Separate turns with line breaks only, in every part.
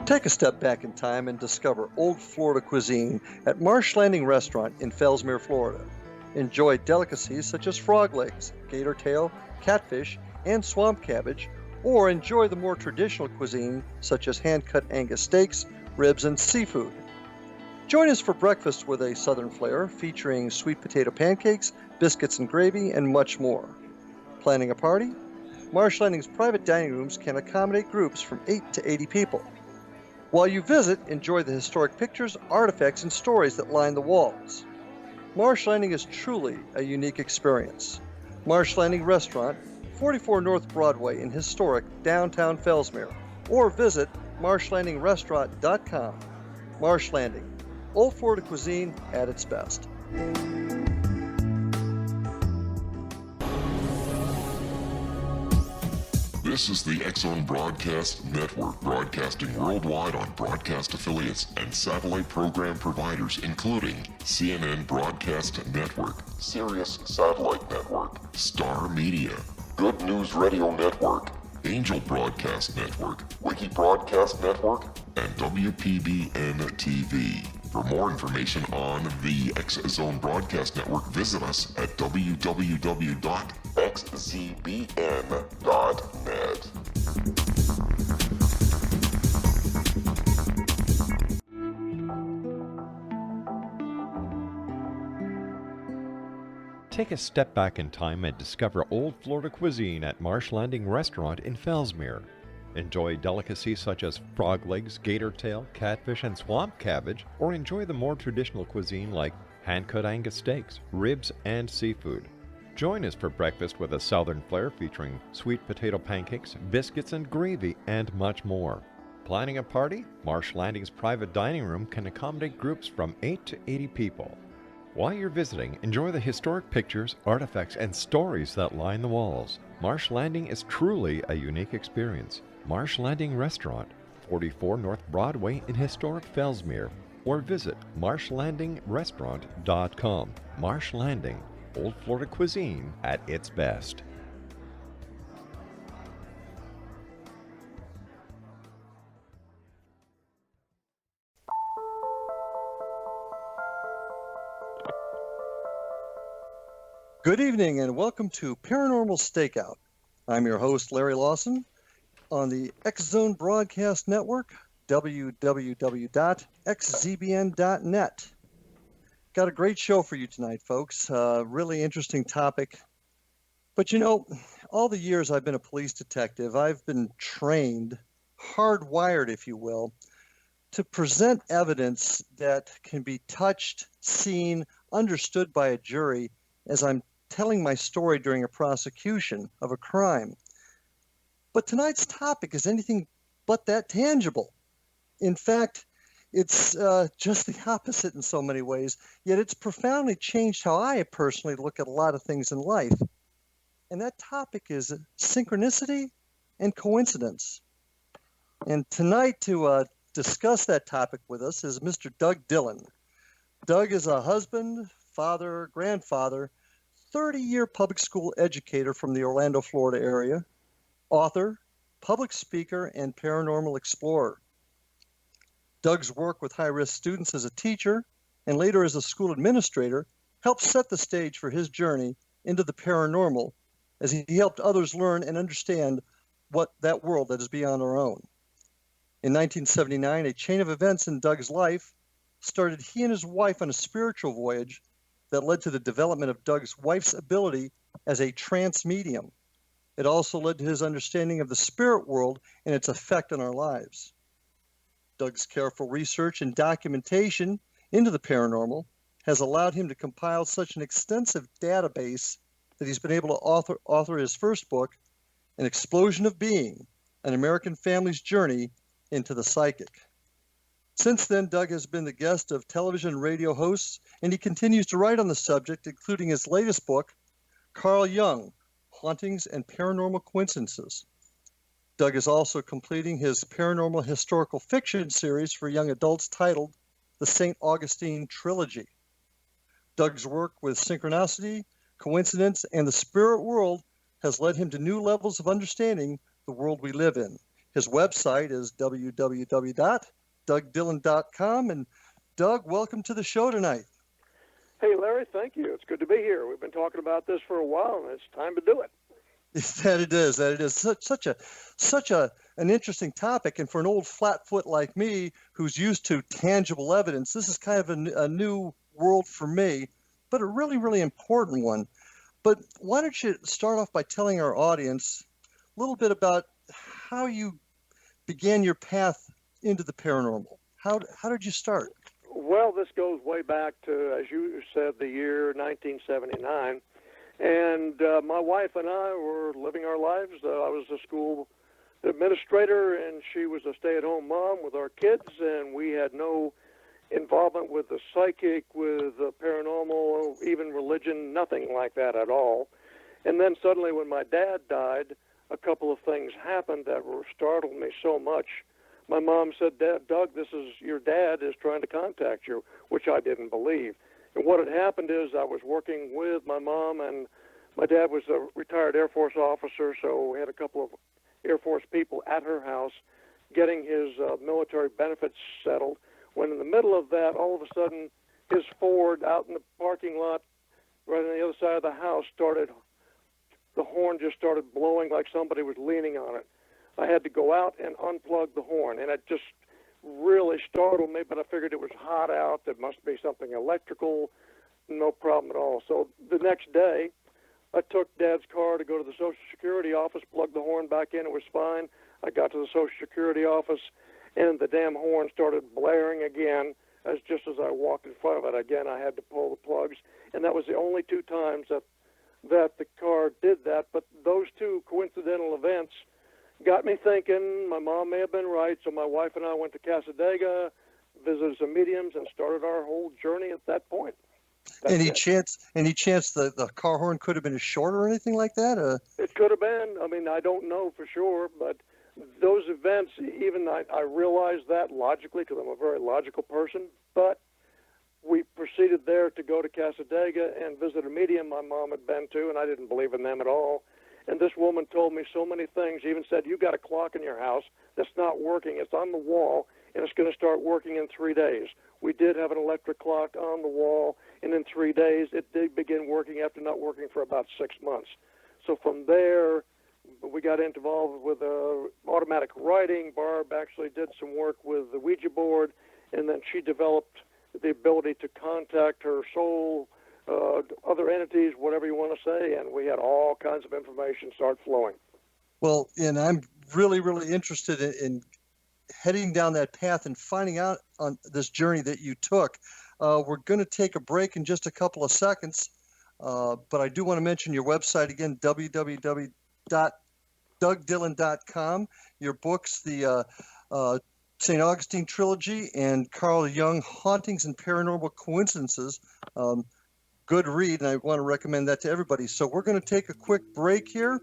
Take a step back in time and discover old Florida cuisine at Marsh Landing Restaurant in Fellsmere, Florida. Enjoy delicacies such as frog legs, gator tail, catfish, and swamp cabbage, or enjoy the more traditional cuisine such as hand-cut Angus steaks, ribs, and seafood. Join us for breakfast with a southern flair featuring sweet potato pancakes, biscuits and gravy, and much more. Planning a party? Marsh Landing's private dining rooms can accommodate groups from 8 to 80 people. While you visit, enjoy the historic pictures, artifacts, and stories that line the walls. Marsh Landing is truly a unique experience. Marsh Landing Restaurant, 44 North Broadway in historic downtown Fellsmere, or visit marshlandingrestaurant.com. Marsh Landing, Old Florida cuisine at its best.
This is the X-Zone Broadcast Network, broadcasting worldwide on broadcast affiliates and satellite program providers, including CNN Broadcast Network, Sirius Satellite Network, Star Media, Good News Radio Network, Angel Broadcast Network, Wiki Broadcast Network, and WPBN TV. For more information on the X-Zone Broadcast Network, visit us at www.xzbn.net.
Take a step back in time and discover old Florida cuisine at Marsh Landing Restaurant in Fellsmere. Enjoy delicacies such as frog legs, gator tail, catfish, and swamp cabbage, or enjoy the more traditional cuisine like hand-cut Angus steaks, ribs, and seafood. Join us for breakfast with a southern flair featuring sweet potato pancakes, biscuits and gravy, and much more. Planning a party? Marsh Landing's private dining room can accommodate groups from 8 to 80 people. While you're visiting, enjoy the historic pictures, artifacts, and stories that line the walls. Marsh Landing is truly a unique experience. Marsh Landing Restaurant, 44 North Broadway in historic Fellsmere, or visit marshlandingrestaurant.com. Marsh Landing, Old Florida cuisine at its best.
Good evening and welcome to Paranormal Stakeout. I'm your host, Larry Lawson, on the X-Zone Broadcast Network, www.xzbn.net. Got a great show for you tonight, folks. Really interesting topic. But you know, all the years I've been a police detective, I've been trained, hardwired, if you will, to present evidence that can be touched, seen, understood by a jury as I'm telling my story during a prosecution of a crime. But tonight's topic is anything but that tangible. In fact, it's just the opposite in so many ways, yet it's profoundly changed how I personally look at a lot of things in life. And that topic is synchronicity and coincidence. And tonight to discuss that topic with us is Mr. Doug Dillon. Doug is a husband, father, grandfather, 30-year public school educator from the Orlando, Florida area, author, public speaker, and paranormal explorer. Doug's work with high-risk students as a teacher and later as a school administrator helped set the stage for his journey into the paranormal as he helped others learn and understand what that world that is beyond our own. In 1979, a chain of events in Doug's life started he and his wife on a spiritual voyage that led to the development of Doug's wife's ability as a trance medium. It also led to his understanding of the spirit world and its effect on our lives. Doug's careful research and documentation into the paranormal has allowed him to compile such an extensive database that he's been able to author his first book, An Explosion of Being, An American Family's Journey into the Psychic. Since then, Doug has been the guest of television and radio hosts, and he continues to write on the subject, including his latest book, Carl Jung, Hauntings and Paranormal Coincidences. Doug is also completing his paranormal historical fiction series for young adults titled The St. Augustine Trilogy. Doug's work with synchronicity, coincidence, and the spirit world has led him to new levels of understanding the world we live in. His website is www.dougdillon.com. And Doug, welcome to the show tonight.
Hey, Larry, thank you. It's good to be here. We've been talking about this for a while, and it's time to do it.
That it is. Such an interesting topic. And for an old flatfoot like me who's used to tangible evidence, this is kind of a new world for me, but a really, really important one. But why don't you start off by telling our audience a little bit about how you began your path into the paranormal? How did you start?
Well, this goes way back to, as you said, the year 1979. And my wife and I were living our lives. I was a school administrator, and she was a stay-at-home mom with our kids, and we had no involvement with the psychic, with the paranormal, even religion, nothing like that at all. And then suddenly when my dad died, a couple of things happened that startled me so much. My mom said, Doug, this is your dad is trying to contact you, which I didn't believe. And what had happened is I was working with my mom, and my dad was a retired Air Force officer, so we had a couple of Air Force people at her house getting his military benefits settled, when in the middle of that, all of a sudden, his Ford out in the parking lot right on the other side of the house the horn just started blowing like somebody was leaning on it. I had to go out and unplug the horn, and it just really startled me, but I figured it was hot out. There must be something electrical, no problem at all. So the next day, I took Dad's car to go to the Social Security office, plugged the horn back in, it was fine. I got to the Social Security office, and the damn horn started blaring again, just as I walked in front of it. Again, I had to pull the plugs, and that was the only two times that the car did that. But those two coincidental events got me thinking my mom may have been right, so my wife and I went to Casadega, visited some mediums, and started our whole journey at that point.
Any chance the car horn could have been a short or anything like that?
It could have been. I mean, I don't know for sure, but those events, even I realized that logically because I'm a very logical person, but we proceeded there to go to Casadega and visit a medium my mom had been to, and I didn't believe in them at all. And this woman told me so many things. She even said, you got a clock in your house that's not working. It's on the wall, and it's going to start working in 3 days. We did have an electric clock on the wall, and in 3 days, it did begin working after not working for about 6 months. So from there, we got involved with automatic writing. Barb actually did some work with the Ouija board, and then she developed the ability to contact her soul, other entities, whatever you want to say, and we had all kinds of information start flowing.
Well, and I'm really, really interested in heading down that path and finding out on this journey that you took. We're going to take a break in just a couple of seconds, but I do want to mention your website again, www.dougdillon.com. Your books, the St. Augustine Trilogy and Carl Jung, Hauntings and Paranormal Coincidences. Good read, and I want to recommend that to everybody. So we're going to take a quick break here.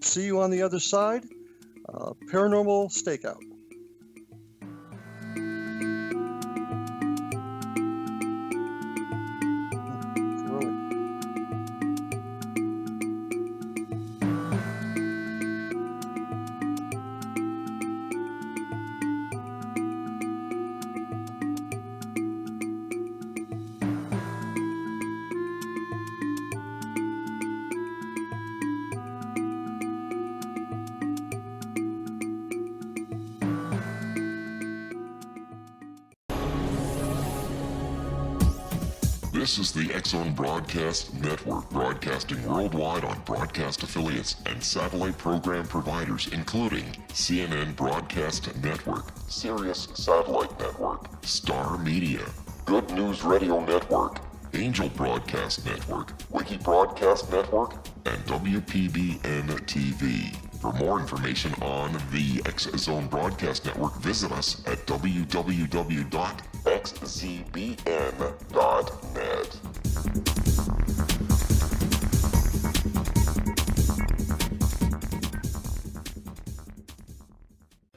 See you on the other side. Paranormal Stakeout.
This is the X-Zone Broadcast Network, broadcasting worldwide on broadcast affiliates and satellite program providers, including CNN Broadcast Network, Sirius Satellite Network, Star Media, Good News Radio Network, Angel Broadcast Network, Wiki Broadcast Network, and WPBN TV. For more information on the X-Zone Broadcast Network, visit us at www.xzbn.net.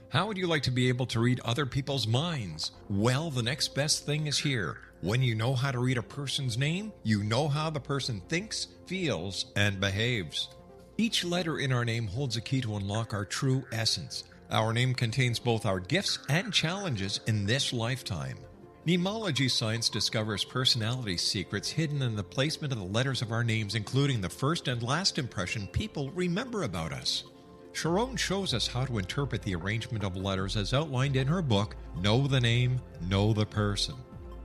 How would you like to be able to read other people's minds? Well, the next best thing is here. When you know how to read a person's name, you know how the person thinks, feels, and behaves. Each letter in our name holds a key to unlock our true essence. Our name contains both our gifts and challenges in this lifetime. Nemology science discovers personality secrets hidden in the placement of the letters of our names, including the first and last impression people remember about us. Sharon shows us how to interpret the arrangement of letters as outlined in her book, Know the Name, Know the Person.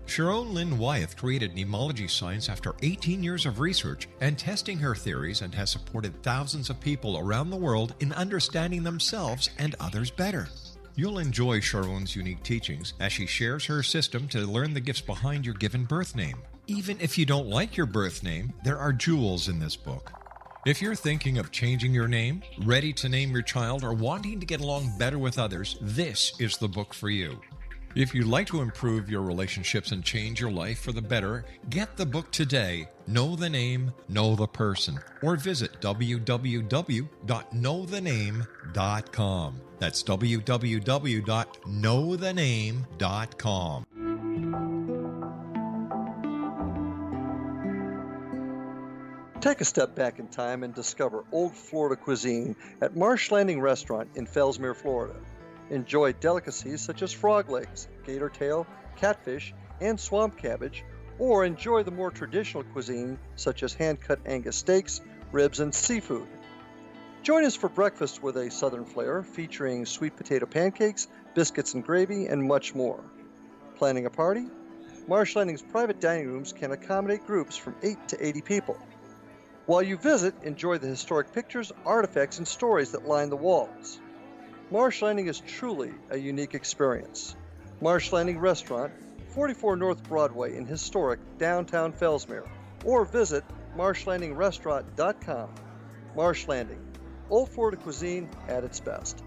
Sharon Lynn Wyeth created Nemology science after 18 years of research and testing her theories, and has supported thousands of people around the world in understanding themselves and others better. You'll enjoy Sharon's unique teachings as she shares her system to learn the gifts behind your given birth name. Even if you don't like your birth name, there are jewels in this book. If you're thinking of changing your name, ready to name your child, or wanting to get along better with others, this is the book for you. If you'd like to improve your relationships and change your life for the better, get the book today, Know the Name, Know the Person, or visit www.knowthename.com. That's www.knowthename.com.
Take a step back in time and discover old Florida cuisine at Marsh Landing Restaurant in Fellsmere, Florida. Enjoy delicacies such as frog legs, gator tail, catfish, and swamp cabbage, or enjoy the more traditional cuisine such as hand-cut Angus steaks, ribs, and seafood. Join us for breakfast with a southern flair featuring sweet potato pancakes, biscuits and gravy, and much more. Planning a party? Marsh Landing's private dining rooms can accommodate groups from 8 to 80 people. While you visit, enjoy the historic pictures, artifacts, and stories that line the walls. Marsh Landing is truly a unique experience. Marsh Landing Restaurant, 44 North Broadway in historic downtown Fellsmere, or visit marshlandingrestaurant.com. Marsh Landing, old Florida cuisine at its best.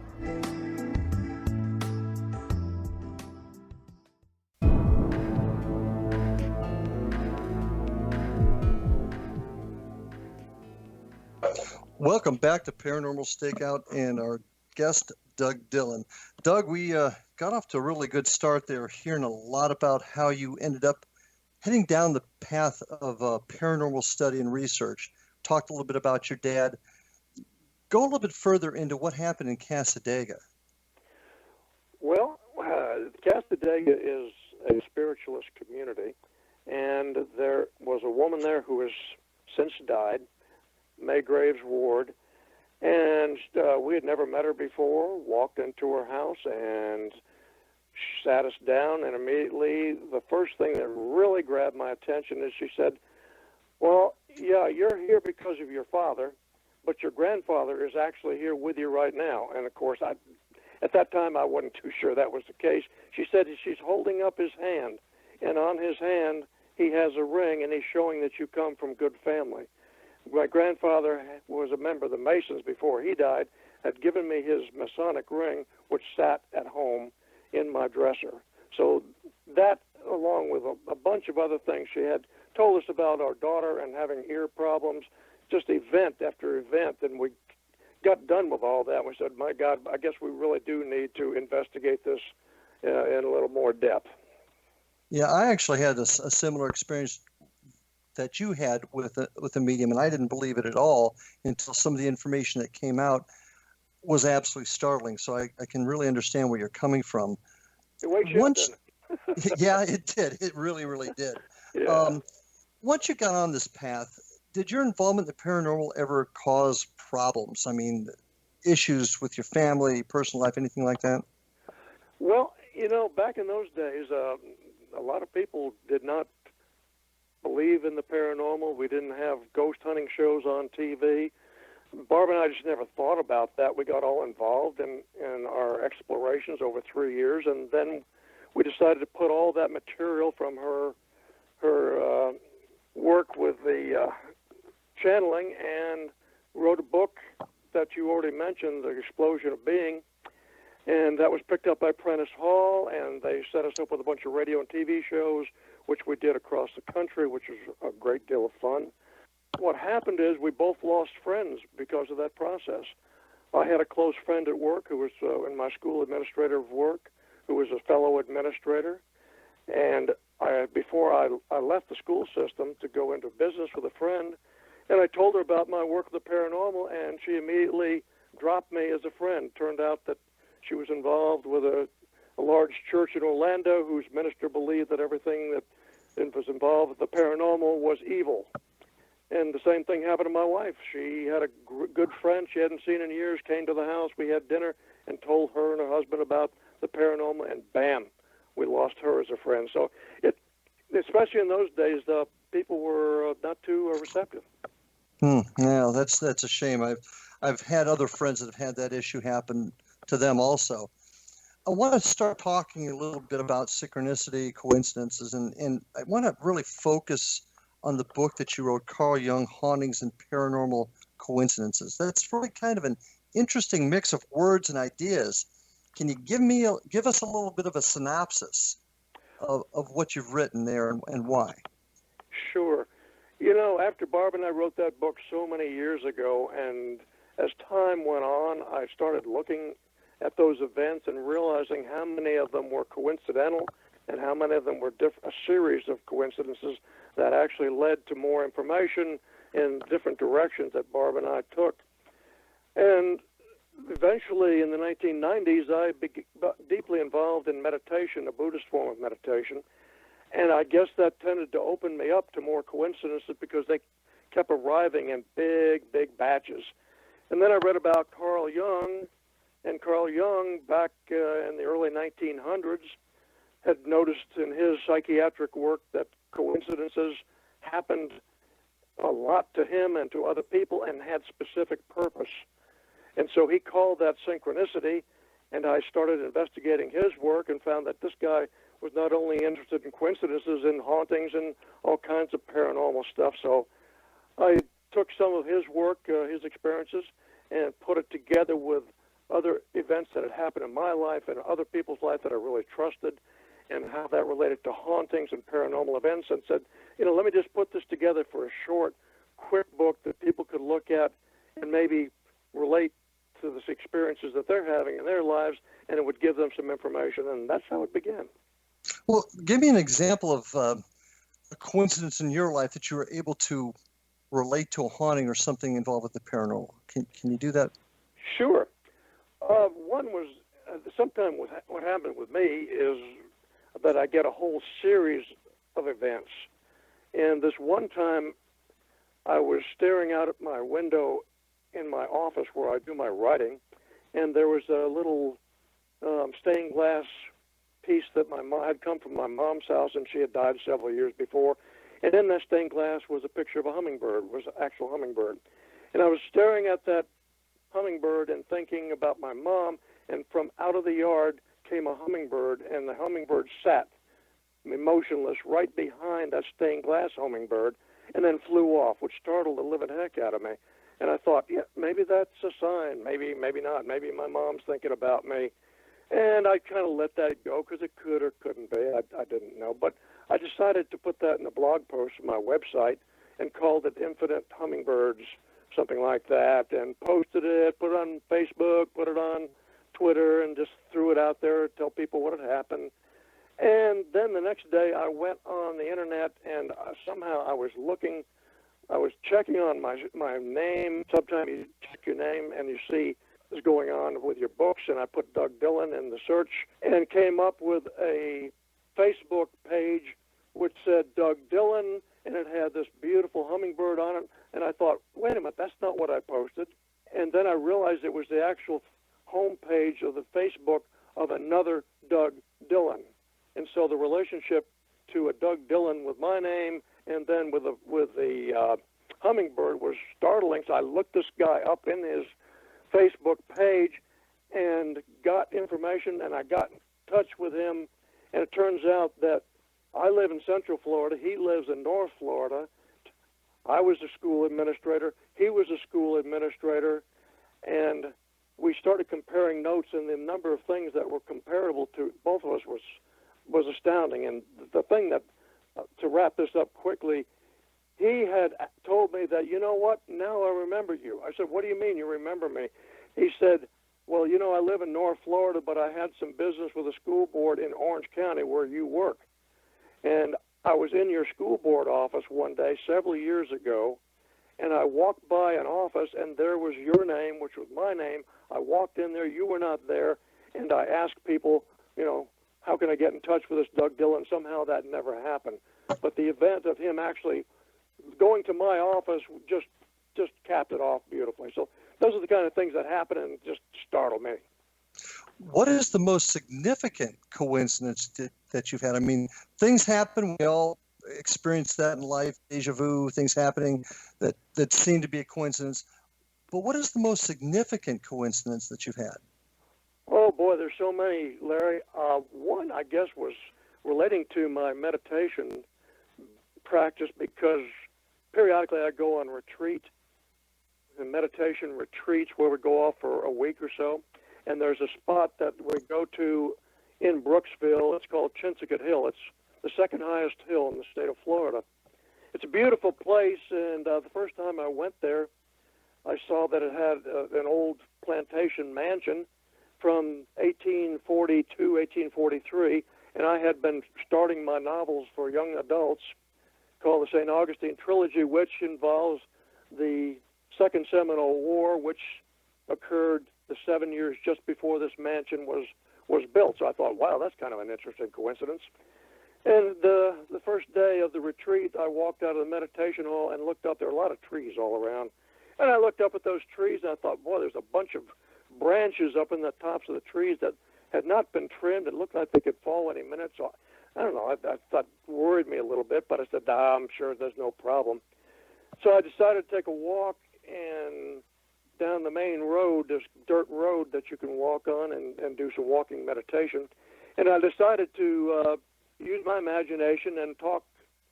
Welcome back to Paranormal Stakeout and our guest, Doug Dillon. Doug, we got off to a really good start there, hearing a lot about how you ended up heading down the path of paranormal study and research. Talked a little bit about your dad. Go a little bit further into what happened in Cassadaga.
Well, Cassadaga is a spiritualist community, and there was a woman there who has since died, May Graves Ward, and we had never met her before. Walked into her house and sat us down, and immediately the first thing that really grabbed my attention is she said, well, yeah, you're here because of your father, but your grandfather is actually here with you right now. And of course, at that time I wasn't too sure that was the case. She said she's holding up his hand, and on his hand he has a ring, and he's showing that you come from good family. My grandfather was a member of the Masons before he died, had given me his Masonic ring, which sat at home in my dresser. So that, along with a bunch of other things she had told us about our daughter and having ear problems, just event after event, and we got done with all that. We said, my God, I guess we really do need to investigate this in a little more depth.
Yeah, I actually had a similar experience that you had with a medium, and I didn't believe it at all until some of the information that came out was absolutely startling. So I can really understand where you're coming from.
It wakes you up, doesn't it?
Yeah, it did. It really, really did.
Yeah.
Once you got on this path, did your involvement in the paranormal ever cause problems? I mean, issues with your family, personal life, anything like that?
Well, back in those days, a lot of people did not believe in the paranormal. We didn't have ghost hunting shows on TV. Barb and I just never thought about that. We got all involved in our explorations over 3 years, and then we decided to put all that material from her work with the channeling, and wrote a book that you already mentioned, The Explosion of Being, and that was picked up by Prentice Hall, and they set us up with a bunch of radio and TV shows, which we did across the country, which was a great deal of fun. What happened is we both lost friends because of that process. I had a close friend at work who was in my school administrator of work, who was a fellow administrator, and before I left the school system to go into business with a friend, and I told her about my work with the paranormal, and she immediately dropped me as a friend. Turned out that She was involved with a large church in Orlando whose minister believed that everything that was involved with the paranormal was evil. And the same thing happened to my wife. She had a good friend she hadn't seen in years, came to the house, we had dinner, and told her and her husband about the paranormal, and bam, we lost her as a friend. So, especially in those days, people were not too receptive.
Yeah, that's a shame. I've had other friends that have had that issue happen to them also. I want to start talking a little bit about synchronicity, coincidences, and I want to really focus on the book that you wrote, Carl Jung, Hauntings and Paranormal Coincidences. That's really kind of an interesting mix of words and ideas. Can you give us a little bit of a synopsis of what you've written there and why?
Sure. You know, after Barb and I wrote that book so many years ago, and as time went on, I started looking at those events and realizing how many of them were coincidental and how many of them were a series of coincidences that actually led to more information in different directions that Barb and I took. And eventually, in the 1990s, I became deeply involved in meditation, a Buddhist form of meditation. And I guess that tended to open me up to more coincidences because they kept arriving in big, big batches. And then I read about Carl Jung, and Carl Jung, back in the early 1900s, had noticed in his psychiatric work that coincidences happened a lot to him and to other people and had specific purpose. And so he called that synchronicity, and I started investigating his work and found that this guy was not only interested in coincidences and hauntings and all kinds of paranormal stuff. So I took some of his work, his experiences, and put it together with other events that had happened in my life and other people's life that I really trusted, and how that related to hauntings and paranormal events, and said, let me just put this together for a short, quick book that people could look at and maybe relate to the experiences that they're having in their lives, and it would give them some information, and that's how it began.
Well, give me an example of a coincidence in your life that you were able to relate to a haunting or something involved with the paranormal. Can you do that?
Sure. One was, sometime what happened with me is that I get a whole series of events. And this one time, I was staring out at my window in my office where I do my writing, and there was a little stained glass piece that my mom had come from my mom's house, and she had died several years before. And in that stained glass was a picture of a hummingbird, was an actual hummingbird. And I was staring at that hummingbird and thinking about my mom, and from out of the yard came a hummingbird, and the hummingbird sat motionless right behind that stained glass hummingbird and then flew off, which startled the living heck out of me. And I thought, yeah, maybe that's a sign, maybe not, maybe my mom's thinking about me. And I kind of let that go because it could or couldn't be. I didn't know. But I decided to put that in a blog post on my website and called it Infinite Hummingbirds, something like that, and posted it, put it on Facebook, put it on Twitter, and just threw it out there to tell people what had happened. And then the next day I went on the internet, and somehow I was checking on my name. Sometimes you check your name and you see what's going on with your books, and I put Doug Dillon in the search and came up with a Facebook page which said Doug Dillon, and it had this beautiful hummingbird on it. And I thought, wait a minute, that's not what I posted. And then I realized it was the actual homepage of the Facebook of another Doug Dillon. And so the relationship to a Doug Dillon with my name and then with the hummingbird was startling. So I looked this guy up in his Facebook page and got information, and I got in touch with him. And it turns out that I live in Central Florida. He lives in North Florida. I was a school administrator. He was a school administrator. And we started comparing notes, and the number of things that were comparable to both of us was astounding. And the thing that, to wrap this up quickly, he had told me that, you know what, now I remember you. I said, what do you mean you remember me? He said, well, I live in North Florida, but I had some business with a school board in Orange County where you work. And I was in your school board office one day several years ago, and I walked by an office, and there was your name, which was my name. I walked in there. You were not there. and I asked people, how can I get in touch with this Doug Dillon? Somehow that never happened. But the event of him actually going to my office just capped it off beautifully. So those are the kind of things that happen and just startle me.
What is the most significant coincidence that you've had? I mean, things happen. We all experience that in life, deja vu, things happening that seem to be a coincidence. But what is the most significant coincidence that you've had?
Oh, boy, there's so many, Larry. One, I guess, was relating to my meditation practice, because periodically I go on retreat, and meditation retreats where we go off for a week or so. And there's a spot that we go to in Brooksville. It's called Chinsacat Hill. It's the second highest hill in the state of Florida. It's a beautiful place, and the first time I went there, I saw that it had an old plantation mansion from 1842, 1843, and I had been starting my novels for young adults called the St. Augustine Trilogy, which involves the Second Seminole War, which occurred the 7 years just before this mansion was built. So I thought, wow, that's kind of an interesting coincidence. And the first day of the retreat, I walked out of the meditation hall and looked up. There were a lot of trees all around. And I looked up at those trees, and I thought, boy, there's a bunch of branches up in the tops of the trees that had not been trimmed. It looked like they could fall any minute. So I don't know, I thought it worried me a little bit, but I said, I'm sure there's no problem. So I decided to take a walk, and down the main road, this dirt road that you can walk on and do some walking meditation. And I decided to use my imagination and talk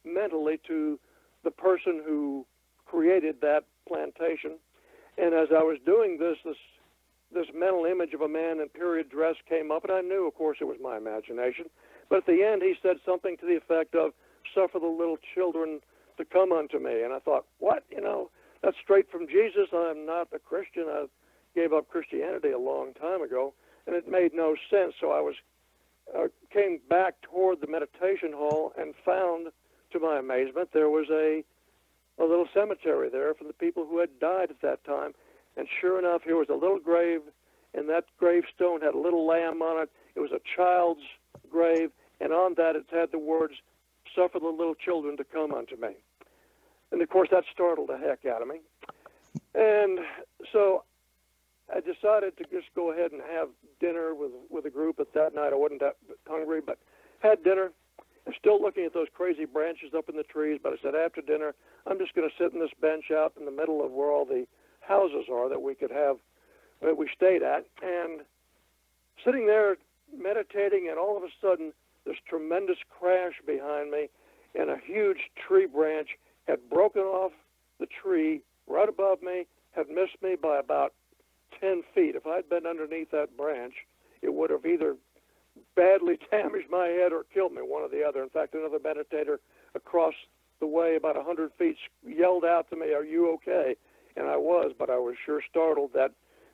mentally to the person who created that plantation. And as I was doing this mental image of a man in period dress came up, and I knew, of course, it was my imagination. But at the end, he said something to the effect of, "Suffer the little children to come unto me." And I thought, what? That's straight from Jesus. I'm not a Christian. I gave up Christianity a long time ago, and it made no sense. So I came back toward the meditation hall and found, to my amazement, there was a little cemetery there for the people who had died at that time. And sure enough, here was a little grave, and that gravestone had a little lamb on it. It was a child's grave, and on that it had the words, "Suffer the little children to come unto me." And, of course, that startled the heck out of me. And so I decided to just go ahead and have dinner with a group. At that night, I wasn't that hungry, but had dinner. I'm still looking at those crazy branches up in the trees, but I said, after dinner, I'm just going to sit on this bench out in the middle of where all the houses are that we stayed at. And sitting there meditating, and all of a sudden, this tremendous crash behind me, and a huge tree branch had broken off the tree right above me, had missed me by about 10 feet. If I'd been underneath that branch, it would have either badly damaged my head or killed me, one or the other. In fact, another meditator across the way about 100 feet yelled out to me, "Are you okay?" And I was, but I was sure startled that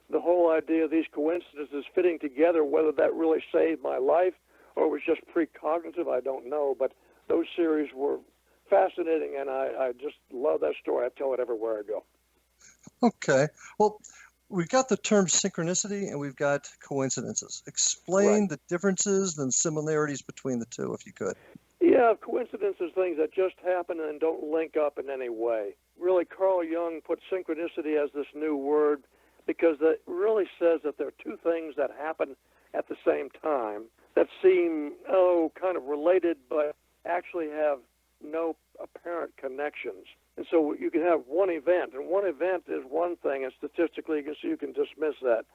the whole idea of these coincidences fitting together, whether that really saved my life or was just precognitive, I don't know. But those series were fascinating, and I just love that story. I tell it everywhere I go.
Okay. Well, we've got the term synchronicity and we've got coincidences. Explain the differences and similarities between the two, if you could.
Yeah, coincidences, things that just happen and don't link up in any way. Really, Carl Jung put synchronicity as this new word because it really says that there are two things that happen at the same time that seem, kind of related, but actually have no apparent connections. And so you can have one event, and one event is one thing, and statistically you can dismiss that.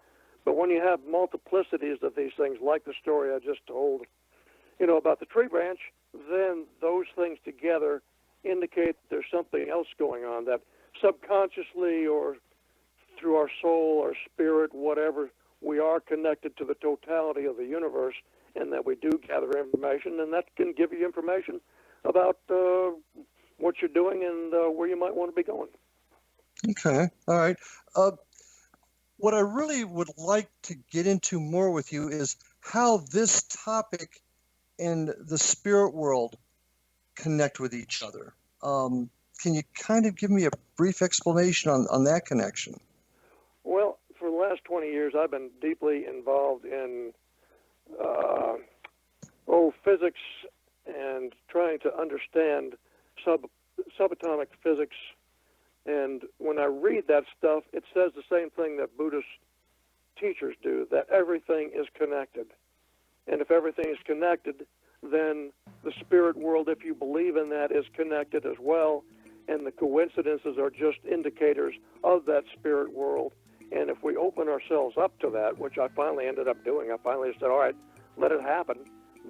But when you have multiplicities of these things, like the story I just told, about the tree branch, then those things together indicate that there's something else going on, that subconsciously or through our soul or spirit, whatever, we are connected to the totality of the universe, and that we do gather information, and that can give you information about what you're doing and where you might want to be going.
Okay. All right. What I really would like to get into more with you is how this topic and the spirit world connect with each other. Can you kind of give me a brief explanation on that connection?
Well, for the last 20 years, I've been deeply involved in physics and trying to understand subatomic physics. And when I read that stuff, it says the same thing that Buddhist teachers do, that everything is connected. And if everything is connected, then the spirit world, if you believe in that, is connected as well. And the coincidences are just indicators of that spirit world. And if we open ourselves up to that, which I finally ended up doing, I finally said, all right, let it happen,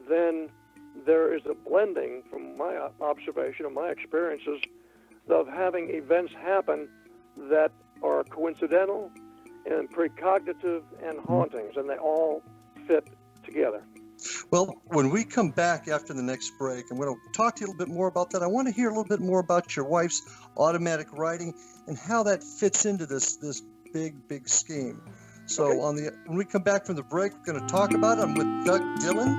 then there is a blending, from my observation and my experiences, of having events happen that are coincidental and precognitive and hauntings, and they all fit together.
Well, when we come back after the next break, I'm going to talk to you a little bit more about that. I want to hear a little bit more about your wife's automatic writing and how that fits into this big scheme. So
Okay.
when we come back from the break, we're going to talk about it. I'm with Doug Dillon.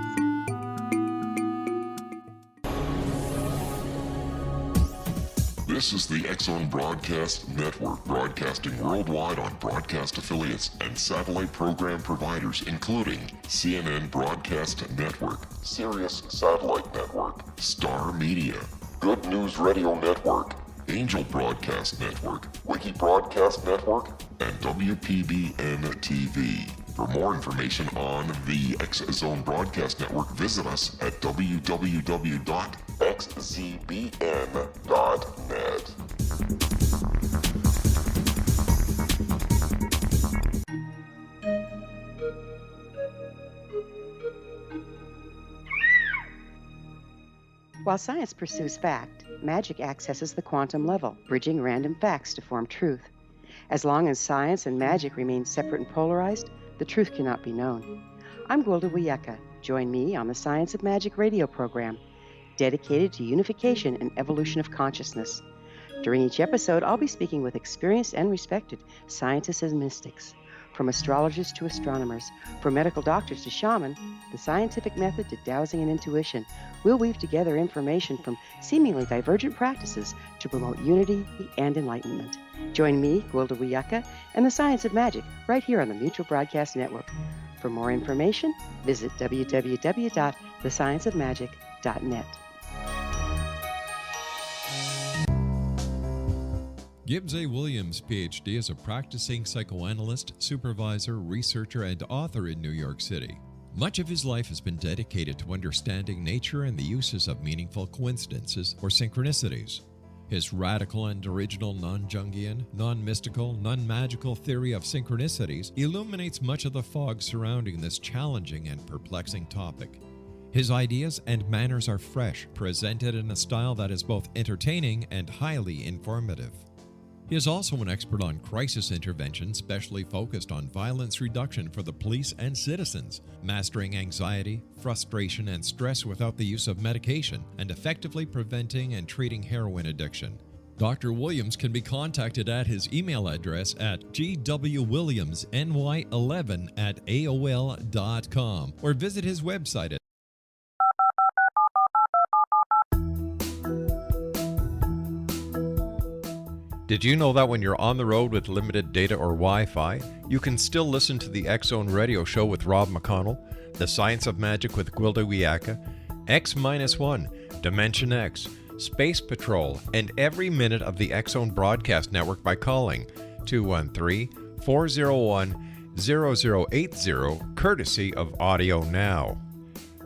This is the X-Zone Broadcast Network, broadcasting worldwide on broadcast affiliates and satellite program providers, including CNN Broadcast Network, Sirius Satellite Network, Star Media, Good News Radio Network, Angel Broadcast Network, Wiki Broadcast Network, and WPBN TV. For more information on the X-Zone Broadcast Network, visit us at www.xzbn.net.
While science pursues fact, magic accesses the quantum level, bridging random facts to form truth. As long as science and magic remain separate and polarized, the truth cannot be known. I'm Gwilda Wiyaka. Join me on the Science of Magic radio program, dedicated to unification and evolution of consciousness. During each episode, I'll be speaking with experienced and respected scientists and mystics. From astrologers to astronomers, from medical doctors to shaman, the scientific method to dowsing and intuition, we'll weave together information from seemingly divergent practices to promote unity and enlightenment. Join me, Gwilda Wiyaka, and the Science of Magic right here on the Mutual Broadcast Network. For more information, visit www.thescienceofmagic.net.
Gibbs A. Williams, Ph.D., is a practicing psychoanalyst, supervisor, researcher, and author in New York City. Much of his life has been dedicated to understanding nature and the uses of meaningful coincidences or synchronicities. His radical and original non-Jungian, non-mystical, non-magical theory of synchronicities illuminates much of the fog surrounding this challenging and perplexing topic. His ideas and manners are fresh, presented in a style that is both entertaining and highly informative. He is also an expert on crisis intervention, specially focused on violence reduction for the police and citizens, mastering anxiety, frustration, and stress without the use of medication, and effectively preventing and treating heroin addiction. Dr. Williams can be contacted at his email address at gwwilliamsny11@aol.com or visit his website at
Did you know that when you're on the road with limited data or Wi-Fi, you can still listen to the X-Zone Radio Show with Rob McConnell, The Science of Magic with Gwilda Wiyaka, X-1, Dimension X, Space Patrol, and every minute of the X-Zone Broadcast Network by calling 213-401-0080, courtesy of Audio Now.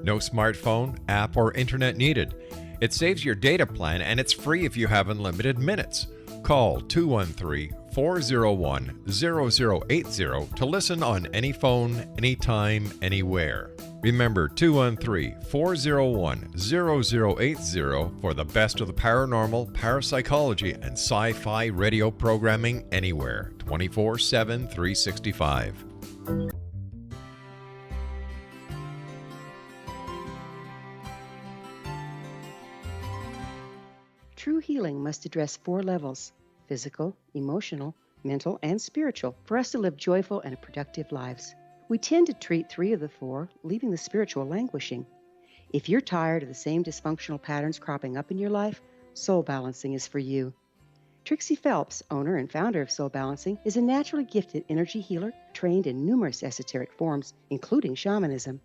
No smartphone, app, or internet needed. It saves your data plan and it's free if you have unlimited minutes. Call 213-401-0080 to listen on any phone, anytime, anywhere. Remember 213-401-0080 for the best of the paranormal, parapsychology, and sci-fi radio programming anywhere, 24/7, 365.
True healing must address 4 levels: physical, emotional, mental, and spiritual, for us to live joyful and productive lives. We tend to treat 3 of the 4, leaving the spiritual languishing. If you're tired of the same dysfunctional patterns cropping up in your life, soul balancing is for you. Trixie Phelps, owner and founder of Soul Balancing, is a naturally gifted energy healer trained in numerous esoteric forms, including shamanism.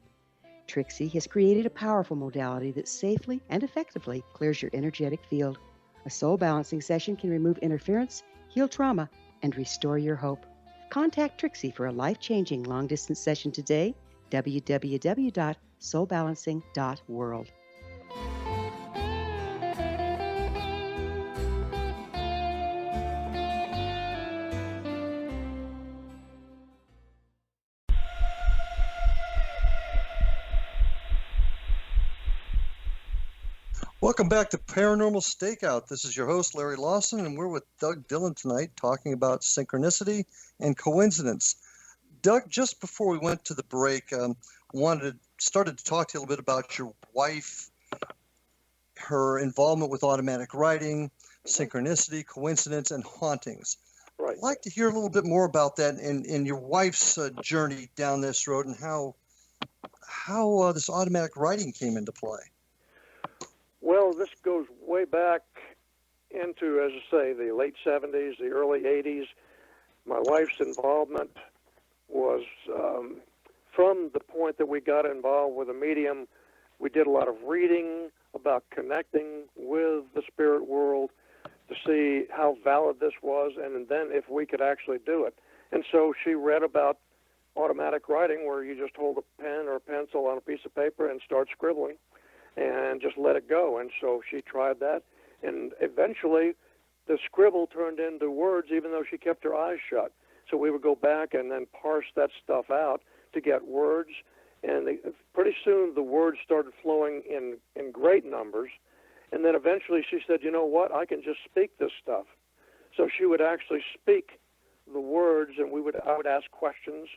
Trixie has created a powerful modality that safely and effectively clears your energetic field. A soul balancing session can remove interference, heal trauma, and restore your hope. Contact Trixie for a life-changing long-distance session today, www.soulbalancing.world.
Welcome back to Paranormal Stakeout. This is your host, Larry Lawson, and we're with Doug Dillon tonight talking about synchronicity and coincidence. Doug, just before we went to the break, started to talk to you a little bit about your wife, her involvement with automatic writing, synchronicity, coincidence, and hauntings.
Right.
I'd like to hear a little bit more about that and your wife's journey down this road and how this automatic writing came into play.
Well, this goes way back into, as I say, the late 70s, the early 80s. My wife's involvement was from the point that we got involved with a medium. We did a lot of reading about connecting with the spirit world to see how valid this was, and then if we could actually do it. And so she read about automatic writing, where you just hold a pen or a pencil on a piece of paper and start scribbling and just let it go. And so she tried that, and eventually the scribble turned into words, even though she kept her eyes shut. So we would go back and then parse that stuff out to get words, and pretty soon the words started flowing in great numbers. And then eventually she said, you know what, I can just speak this stuff. So she would actually speak the words, and I would ask questions.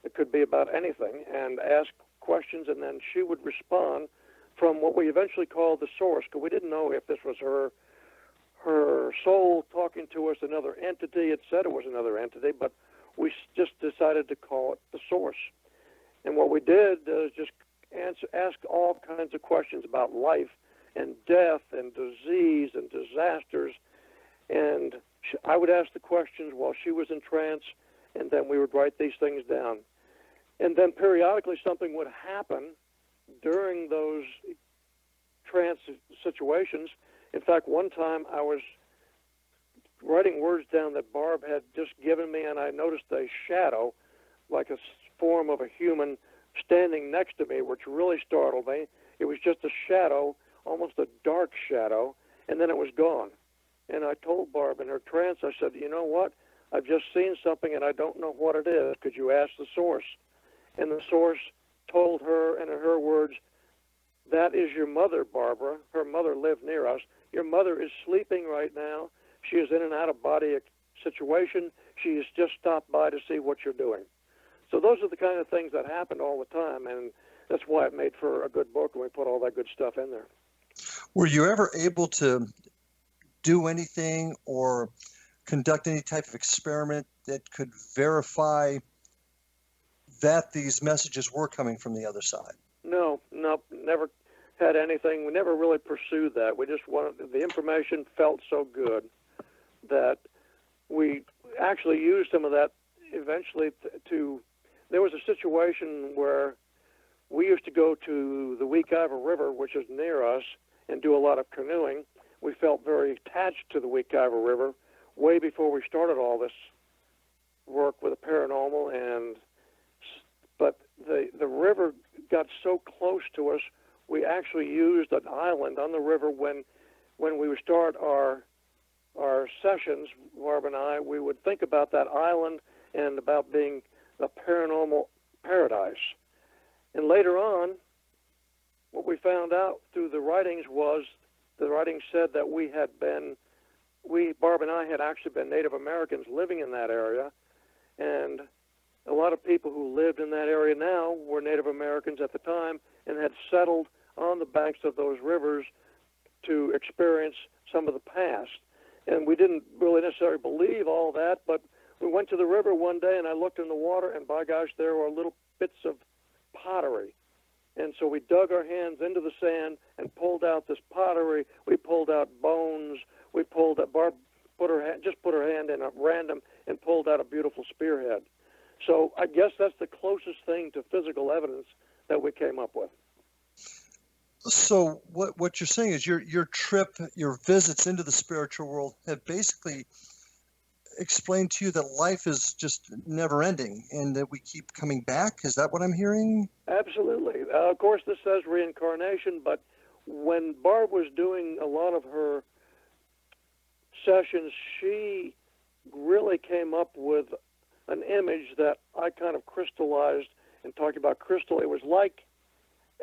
It could be about anything, and ask questions, and then she would respond from what we eventually called the source, because we didn't know if this was her soul talking to us, another entity. It said it was another entity, but we just decided to call it the source. And what we did is just ask all kinds of questions about life and death and disease and disasters. And I would ask the questions while she was in trance, and then we would write these things down. And then periodically something would happen during those trance situations. In fact, one time I was writing words down that Barb had just given me, and I noticed a shadow, like a form of a human, standing next to me, which really startled me. It was just a shadow, almost a dark shadow, and then it was gone. And I told Barb in her trance, I said, you know what? I've just seen something, and I don't know what it is. Could you ask the source? And the source told her, and in her words, that is your mother, Barbara. Her mother lived near us. Your mother is sleeping right now. She is in an out-of-body situation. She has just stopped by to see what you're doing. So those are the kind of things that happened all the time, and that's why it made for a good book, and we put all that good stuff in there.
Were you ever able to do anything or conduct any type of experiment that could verify that these messages were coming from the other side?
No, never had anything. We never really pursued that. We just wanted, the information felt so good that we actually used some of that eventually there was a situation where we used to go to the Wekiva River, which is near us, and do a lot of canoeing. We felt very attached to the Wekiva River way before we started all this work with the paranormal, but the river got so close to us, we actually used an island on the river when we would start our sessions, Barb and I, we would think about that island and about being a paranormal paradise. And later on, what we found out through the writings was, the writings said that Barb and I had actually been Native Americans living in that area, and a lot of people who lived in that area now were Native Americans at the time and had settled on the banks of those rivers to experience some of the past. And we didn't really necessarily believe all that, but we went to the river one day and I looked in the water, and by gosh, there were little bits of pottery. And so we dug our hands into the sand and pulled out this pottery. We pulled out bones. We pulled out, Barb put her hand in at random and pulled out a beautiful spearhead. So I guess that's the closest thing to physical evidence that we came up with.
So what you're saying is your trip, your visits into the spiritual world have basically explained to you that life is just never ending and that we keep coming back. Is that what I'm hearing?
Absolutely. Of course, this says reincarnation, but when Barb was doing a lot of her sessions, she really came up with an image that I kind of crystallized and talked about crystal. It was like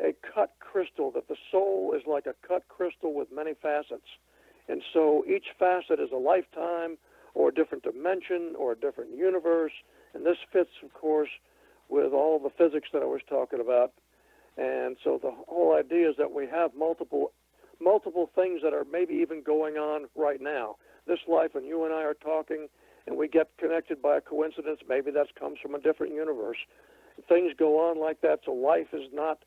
a cut crystal, that the soul is like a cut crystal with many facets. And so each facet is a lifetime or a different dimension or a different universe. And this fits, of course, with all the physics that I was talking about. And so the whole idea is that we have multiple things that are maybe even going on right now. This life, and you and I are talking, and we get connected by a coincidence. Maybe that comes from a different universe. Things go on like that, so life is not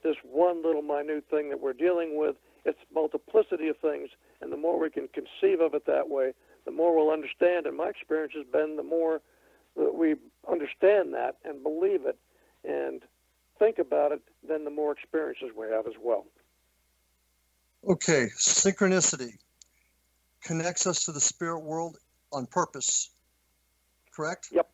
this one little minute thing that we're dealing with. It's multiplicity of things, and the more we can conceive of it that way, the more we'll understand. And my experience has been the more that we understand that and believe it and think about it, then the more experiences we have as well.
Okay, synchronicity connects us to the spirit world on purpose, correct?
Yep,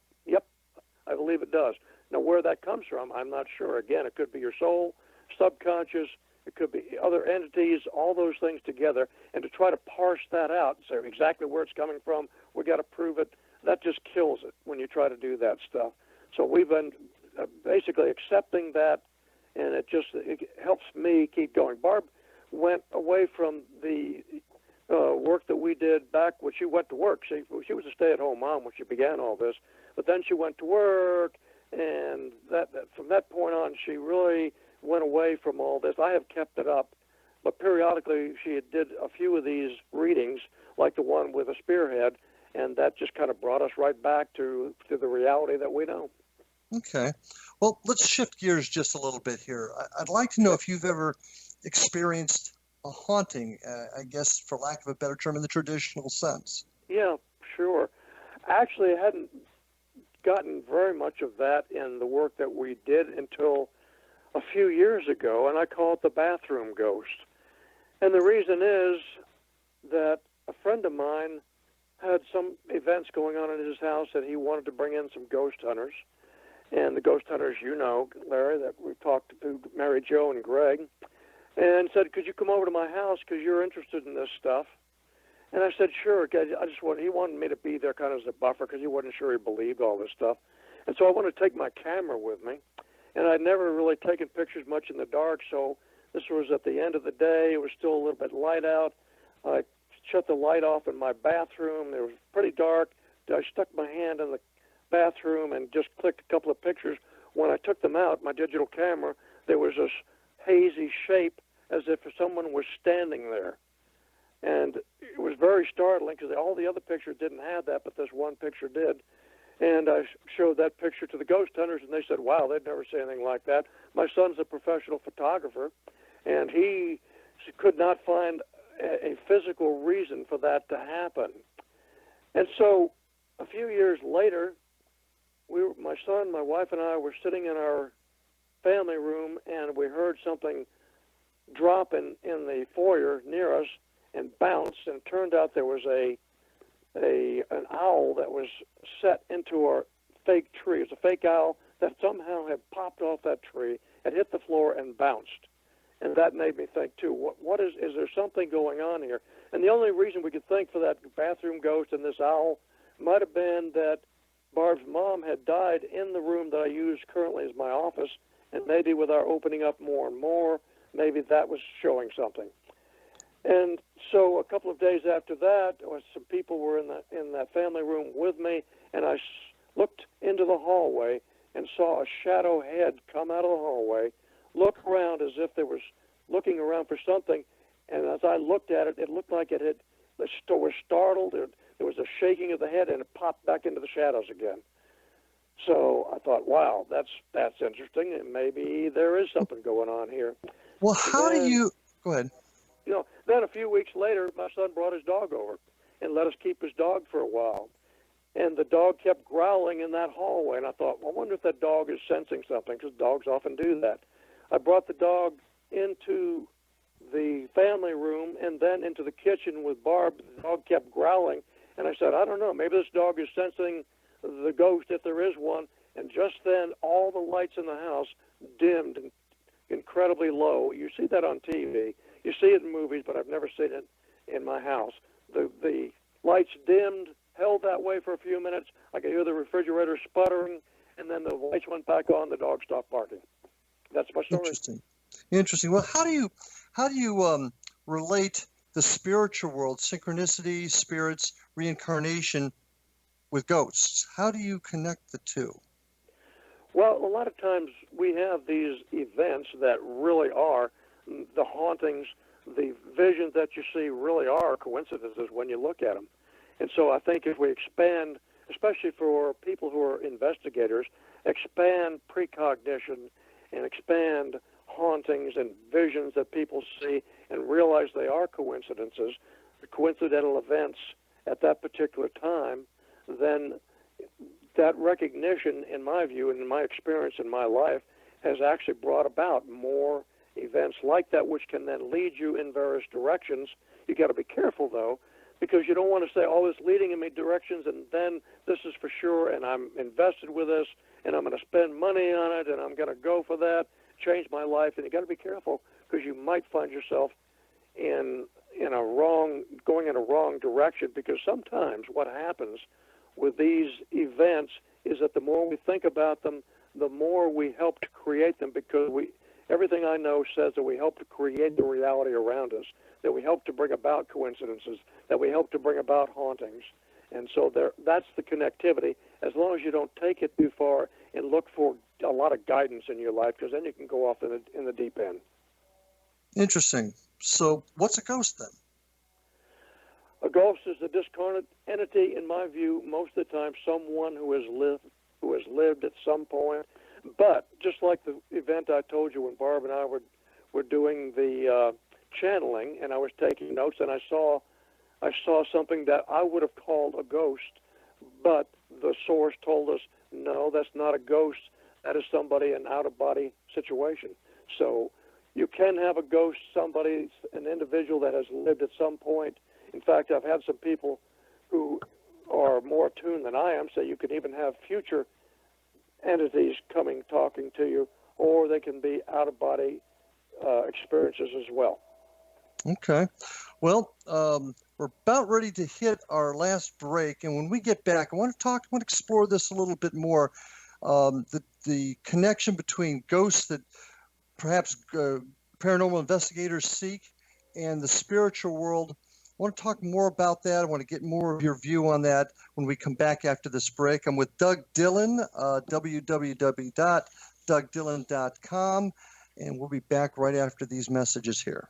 I believe it does. Now, where that comes from, I'm not sure. Again, it could be your soul, subconscious, it could be other entities, all those things together. And to try to parse that out and say exactly where it's coming from, we got to prove it, that just kills it when you try to do that stuff. So we've been basically accepting that, and it helps me keep going. Barb went away from the work that we did back when she went to work. She was a stay-at-home mom when she began all this, but then she went to work, and that from that point on, she really went away from all this. I have kept it up, but periodically she did a few of these readings, like the one with a spearhead, and that just kind of brought us right back to the reality that we know.
Okay. Well, let's shift gears just a little bit here. I'd like to know if you've ever experienced a haunting, I guess, for lack of a better term, in the traditional sense.
Yeah, sure. Actually, I hadn't gotten very much of that in the work that we did until a few years ago, and I call it the bathroom ghost. And the reason is that a friend of mine had some events going on in his house, and he wanted to bring in some ghost hunters. And the ghost hunters, you know, Larry, that we've talked to, Mary Jo and Greg, and said, could you come over to my house because you're interested in this stuff? And I said, sure. He wanted me to be there kind of as a buffer because he wasn't sure he believed all this stuff. And so I wanted to take my camera with me. And I'd never really taken pictures much in the dark, so this was at the end of the day. It was still a little bit light out. I shut the light off in my bathroom. It was pretty dark. I stuck my hand in the bathroom and just clicked a couple of pictures. When I took them out, my digital camera, there was this hazy shape as if someone was standing there. And it was very startling because all the other pictures didn't have that, but this one picture did. And I showed that picture to the ghost hunters, and they said, wow, they'd never seen anything like that. My son's a professional photographer, and he could not find a physical reason for that to happen. And so a few years later, my son, my wife, and I were sitting in our family room, and we heard something drop in the foyer near us and bounce, and it turned out there was an owl that was set into our fake tree. It was a fake owl that somehow had popped off that tree and hit the floor and bounced. And that made me think, too, what is there something going on here? And the only reason we could think for that bathroom ghost and this owl might have been that Barb's mom had died in the room that I use currently as my office, and maybe with our opening up more and more, maybe that was showing something. And so a couple of days after that, some people were in that family room with me, and I looked into the hallway and saw a shadow head come out of the hallway, look around as if they was looking around for something, and as I looked at it, it looked like it was startled. There was a shaking of the head, and it popped back into the shadows again. So I thought, wow, that's interesting, and maybe there is something going on here.
Well, how do you... Go ahead.
Then a few weeks later, my son brought his dog over and let us keep his dog for a while. and the dog kept growling in that hallway. And I thought, well, I wonder if that dog is sensing something, because dogs often do that. I brought the dog into the family room and then into the kitchen with Barb. The dog kept growling, and I said, I don't know, maybe this dog is sensing the ghost if there is one. And just then, all the lights in the house dimmed incredibly low. You see that on TV. You see it in movies, but I've never seen it in my house. The lights dimmed, held that way for a few minutes. I could hear the refrigerator sputtering, and then the lights went back on. The dog stopped barking. That's my story.
Interesting. Well, how do you relate the spiritual world, synchronicity, spirits, reincarnation, with ghosts? How do you connect the two?
Well, a lot of times we have these events that really are the hauntings, the visions that you see really are coincidences when you look at them. And so I think if we expand, especially for people who are investigators, expand precognition and expand hauntings and visions that people see and realize they are coincidences, coincidental events at that particular time, then that recognition, in my view and in my experience in my life, has actually brought about more events like that, which can then lead you in various directions. You got to be careful, though, because you don't want to say, oh, it's leading in me directions, and then this is for sure, and I'm invested with this, and I'm going to spend money on it, and I'm going to go for that, change my life. And you got to be careful, because you might find yourself going in a wrong direction, because sometimes what happens with these events is that the more we think about them, the more we help to create them, because everything I know says that we help to create the reality around us, that we help to bring about coincidences, that we help to bring about hauntings. And so that's the connectivity, as long as you don't take it too far and look for a lot of guidance in your life, because then you can go off in the deep end.
Interesting. So what's a ghost then?
A ghost is a discarnate entity, in my view, most of the time someone who has lived at some point. But just like the event I told you when Barb and I were doing the channeling, and I was taking notes, and I saw something that I would have called a ghost, but the source told us, no, that's not a ghost. That is somebody, an out-of-body situation. So you can have a ghost, somebody, an individual that has lived at some point. In fact, I've had some people who are more attuned than I am say you can even have future entities talking to you, or they can be out-of-body experiences as well.
Okay. Well, we're about ready to hit our last break, and when we get back, I want to explore this a little bit more, the connection between ghosts that perhaps paranormal investigators seek and the spiritual world. I want to talk more about that. I want to get more of your view on that when we come back after this break. I'm with Doug Dillon, www.dougdillon.com, and we'll be back right after these messages here.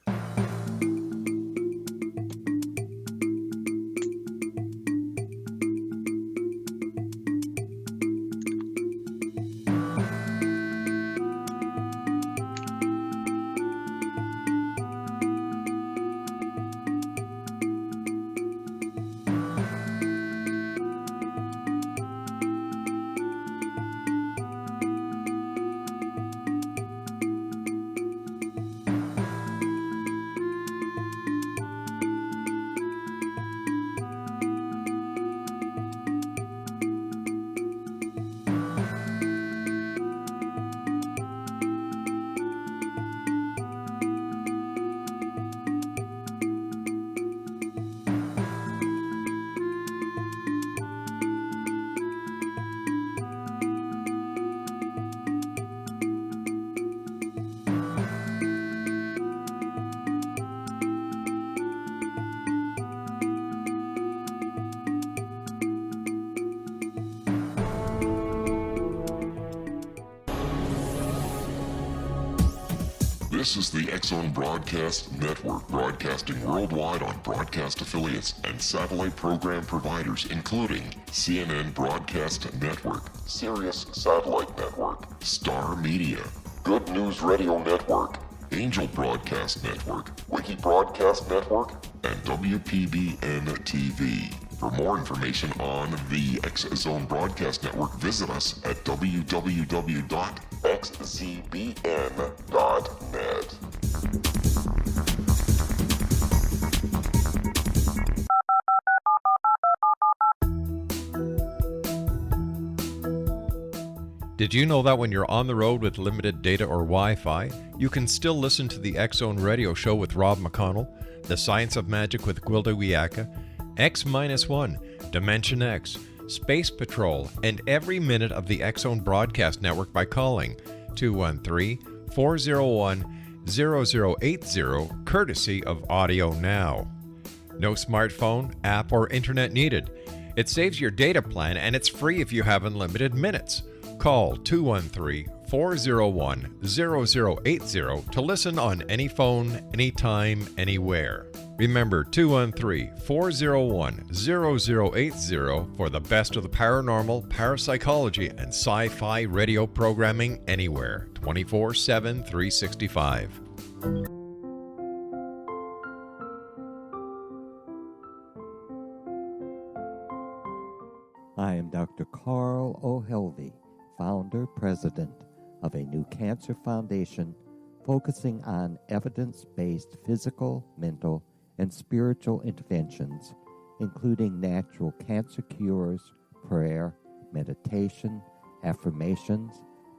This is the X-Zone Broadcast Network, broadcasting worldwide on broadcast affiliates and satellite program providers, including CNN Broadcast Network, Sirius Satellite Network, Star Media, Good News Radio Network, Angel Broadcast Network, Wiki Broadcast Network, and WPBN TV. For more information on the X Zone Broadcast Network, visit us at www.xzbn.net.
Did you know that when you're on the road with limited data or Wi-Fi, you can still listen to the X-Zone Radio Show with Rob McConnell, The Science of Magic with Gwilda Wiyaka, X-1, Dimension X, Space Patrol, and every minute of the X-Zone Broadcast Network by calling 213-401-0080, courtesy of Audio Now. No smartphone, app, or internet needed. It saves your data plan and it's free if you have unlimited minutes. Call 213-401-0080 to listen on any phone, anytime, anywhere. Remember 213-401-0080 for the best of the paranormal, parapsychology, and sci-fi radio programming anywhere, 24/7, 365.
I am Dr. Carl O'Helvey, founder, president of a new cancer foundation focusing on evidence-based physical, mental, and spiritual interventions, including natural cancer cures, prayer, meditation, affirmations,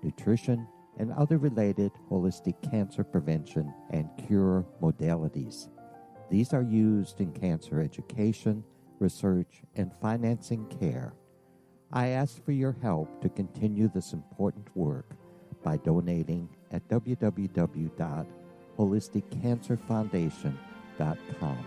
nutrition, and other related holistic cancer prevention and cure modalities. These are used in cancer education, research, and financing care. I ask for your help to continue this important work by donating at www.holisticcancerfoundation.com.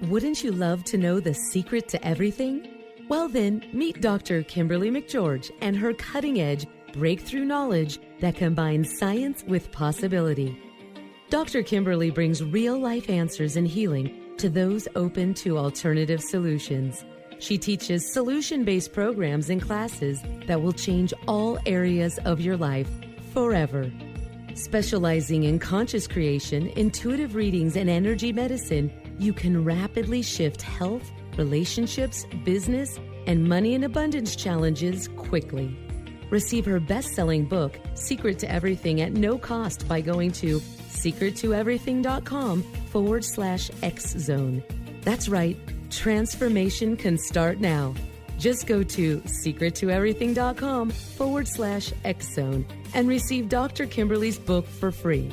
Wouldn't you love to know the secret to everything? Well then, meet Dr. Kimberly McGeorge and her cutting-edge breakthrough knowledge that combines science with possibility. Dr. Kimberly brings real-life answers and healing to those open to alternative solutions. She teaches solution-based programs and classes that will change all areas of your life forever. Specializing in conscious creation, intuitive readings, and energy medicine, you can rapidly shift health, relationships, business, and money and abundance challenges quickly. Receive her best-selling book, Secret to Everything, at no cost by going to secrettoeverything.com/X-Zone. That's right, transformation can start now. Just go to secrettoeverything.com/X-Zone and receive Dr. Kimberly's book for free.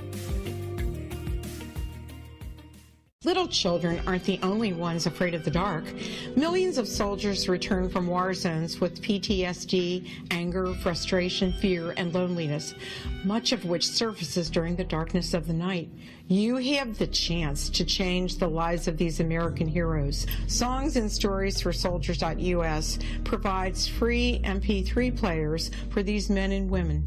Little children aren't the only ones afraid of the dark. Millions of soldiers return from war zones with PTSD, anger, frustration, fear, and loneliness, much of which surfaces during the darkness of the night. You have the chance to change the lives of these American heroes. Songs and Stories for Soldiers.us provides free MP3 players for these men and women.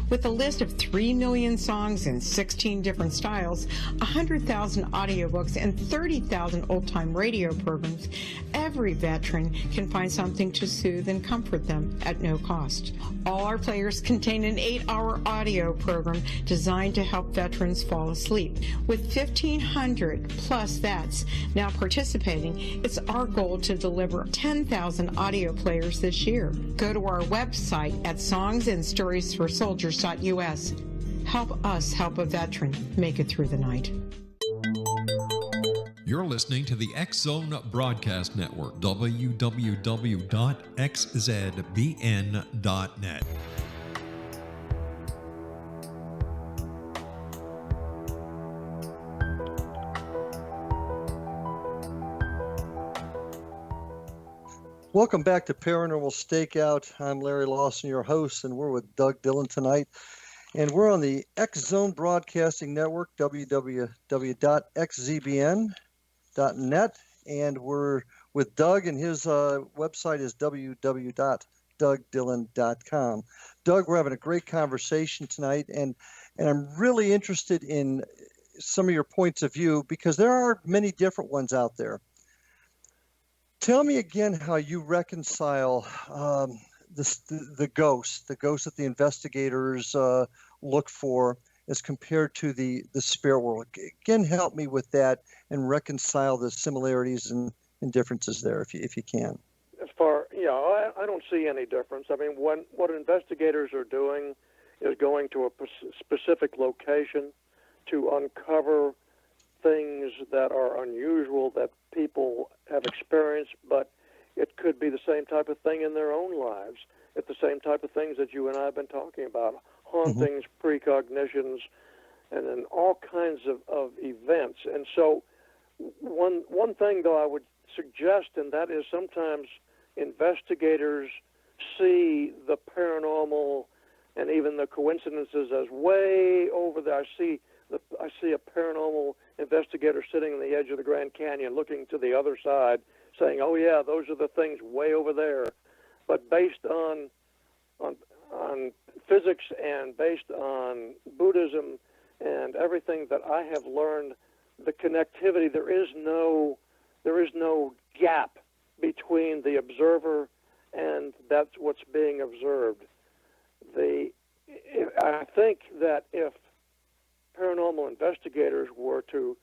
With a list of 3 million songs in 16 different styles, 100,000 audiobooks, and 30,000 old-time radio programs, every veteran can find something to soothe and comfort them at no cost. All our players contain an 8-hour audio program designed to help veterans fall asleep. With 1,500 plus vets now participating, it's our goal to deliver 10,000 audio players this year. Go to our website at songsandstoriesforsoldiers.us. Help us help a veteran make it through the night.
You're listening to the X-Zone Broadcast Network, www.xzbn.net.
Welcome back to Paranormal Stakeout. I'm Larry Lawson, your host, and we're with Doug Dillon tonight. And we're on the X-Zone Broadcasting Network, www.xzbn.net. And we're with Doug, and his website is www.dougdillon.com. Doug, we're having a great conversation tonight, and I'm really interested in some of your points of view because there are many different ones out there. Tell me again how you reconcile the ghosts that the investigators look for, as compared to the spirit world? Again, help me with that and reconcile the similarities and differences there, if you can.
As far, I don't see any difference. I mean, what investigators are doing is going to a specific location to uncover things that are unusual that people have experienced, but it could be the same type of thing in their own lives. It's the same type of things that you and I have been talking about, hauntings, precognitions, and then all kinds of events. And so one thing, though, I would suggest, and that is sometimes investigators see the paranormal and even the coincidences as way over there. I see a paranormal investigator sitting on the edge of the Grand Canyon looking to the other side saying, oh yeah, those are the things way over there. But based on physics and based on Buddhism and everything that I have learned, the connectivity, there is no gap between the observer and that's what's being observed. I think that if paranormal investigators were to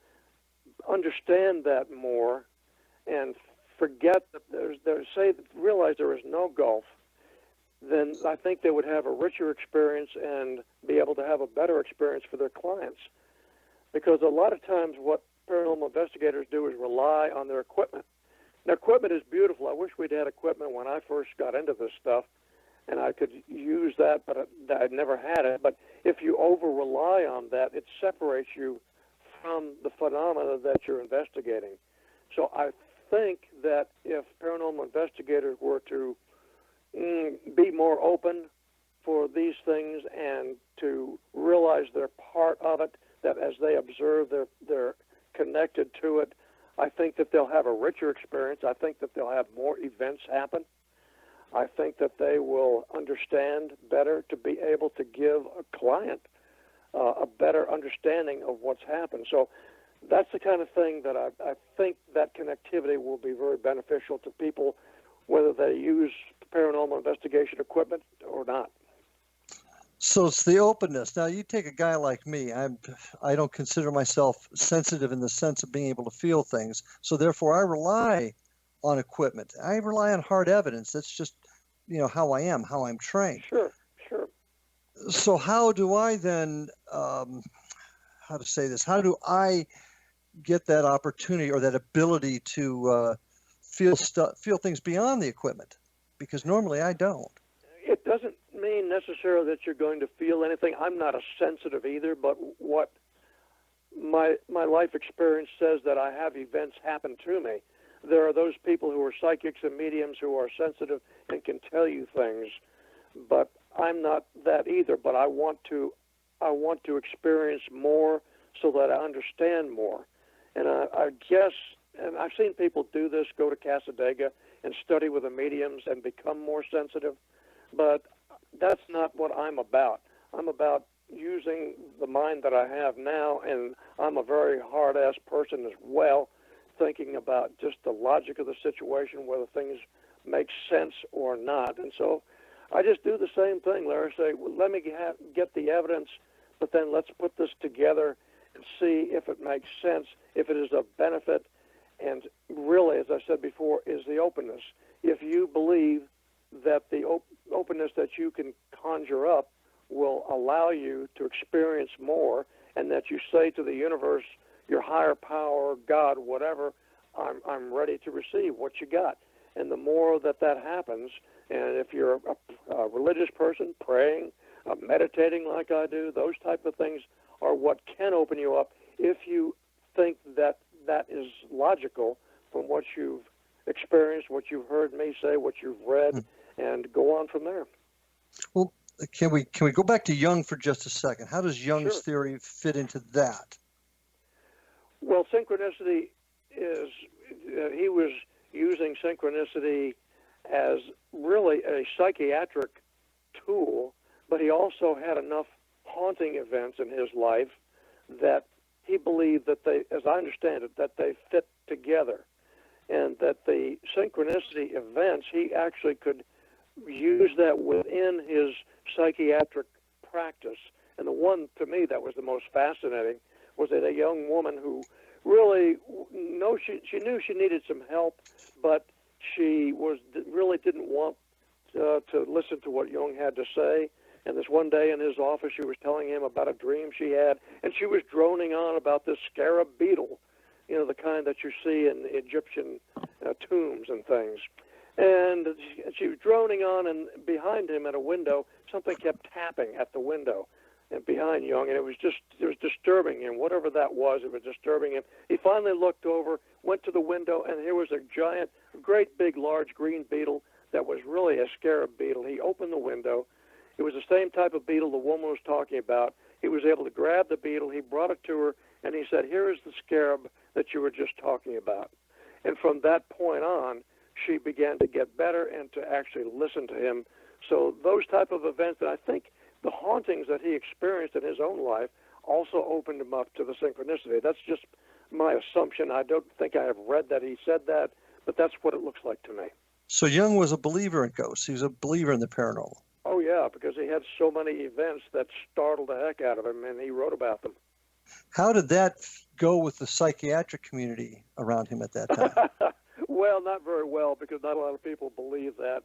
understand that more and forget that realize there is no gulf, then I think they would have a richer experience and be able to have a better experience for their clients. Because a lot of times what paranormal investigators do is rely on their equipment. Now, equipment is beautiful. I wish we'd had equipment when I first got into this stuff, and I could use that, but I'd never had it. But if you over-rely on that, it separates you from the phenomena that you're investigating. So I think that if paranormal investigators were to be more open for these things and to realize they're part of it, that as they observe, they're connected to it, I think that they'll have a richer experience. I think that they'll have more events happen. I think that they will understand better to be able to give a client a better understanding of what's happened. So that's the kind of thing that I think that connectivity will be very beneficial to people, whether they use paranormal investigation equipment or not.
So it's the openness. Now, you take a guy like me. I don't consider myself sensitive in the sense of being able to feel things. So therefore, I rely on equipment. I rely on hard evidence. That's just, how I am, how I'm trained.
Sure.
So how do I then, how to say this? How do I get that opportunity or that ability to feel things beyond the equipment? Because normally I don't.
It doesn't mean necessarily that you're going to feel anything. I'm not a sensitive either, but what my life experience says that I have events happen to me. There are those people who are psychics and mediums who are sensitive and can tell you things, but I'm not that either. But I want to experience more so that I understand more. And I guess, and I've seen people do this, go to Casadega and study with the mediums and become more sensitive, but that's not what I'm about. I'm about using the mind that I have now, and I'm a very hard-ass person as well, thinking about just the logic of the situation, whether things make sense or not. And so I just do the same thing, Larry. Say, well, let me get the evidence, but then let's put this together and see if it makes sense, if it is of benefit. And really, as I said before, is the openness. If you believe that the openness that you can conjure up will allow you to experience more, and that you say to the universe, your higher power, God, whatever, I'm ready to receive what you got. And the more that happens, and if you're a religious person, praying, meditating like I do, those type of things are what can open you up if you think that is logical from what you've experienced, what you've heard me say, what you've read, and go on from there.
Well, can we go back to Jung for just a second? How does Jung's theory fit into that?
Well, synchronicity is, he was using synchronicity as really a psychiatric tool, but he also had enough haunting events in his life that he believed that they, as I understand it, that they fit together, and that the synchronicity events, he actually could use that within his psychiatric practice And the one, to me, that was the most fascinating was that a young woman who really, she knew she needed some help, but she really didn't want to listen to what Jung had to say. And this one day in his office, she was telling him about a dream she had, and she was droning on about this scarab beetle, the kind that you see in Egyptian tombs and things. And she was droning on, and behind him at a window, something kept tapping at the window and behind Jung, and it was disturbing him. Whatever that was, it was disturbing him. He finally looked over, went to the window, and here was a giant, great big, large green beetle that was really a scarab beetle. He opened the window. It was the same type of beetle the woman was talking about. He was able to grab the beetle. He brought it to her, and he said, "Here is the scarab that you were just talking about." And from that point on, she began to get better and to actually listen to him. So those type of events, and I think the hauntings that he experienced in his own life also opened him up to the synchronicity. That's just my assumption. I don't think I have read that he said that, but that's what it looks like to me.
So Jung was a believer in ghosts. He was a believer in the paranormal.
Oh, yeah, because he had so many events that startled the heck out of him, and he wrote about them.
How did that go with the psychiatric community around him at that time?
Well, not very well, because not a lot of people believe that.